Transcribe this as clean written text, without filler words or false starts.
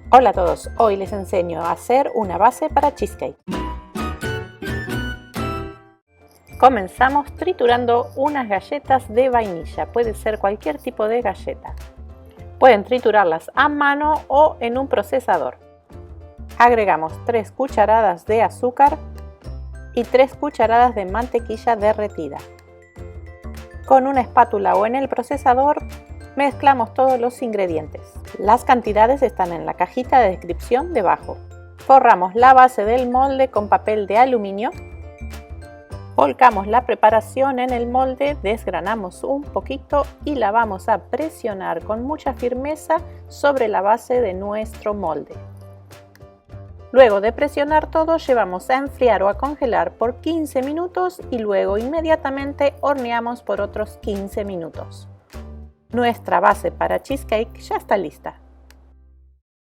Hola a todos, hoy les enseño a hacer una base para cheesecake. Comenzamos triturando unas galletas de vainilla, puede ser cualquier tipo de galleta. Pueden triturarlas a mano o en un procesador. Agregamos 3 cucharadas de azúcar y 3 cucharadas de mantequilla derretida. Con una espátula o en el procesador mezclamos todos los ingredientes. Las cantidades están en la cajita de descripción debajo. Forramos la base del molde con papel de aluminio. Volcamos la preparación en el molde, desgranamos un poquito y la vamos a presionar con mucha firmeza sobre la base de nuestro molde. Luego de presionar todo, llevamos a enfriar o a congelar por 15 minutos y luego inmediatamente horneamos por otros 15 minutos. Nuestra base para cheesecake ya está lista.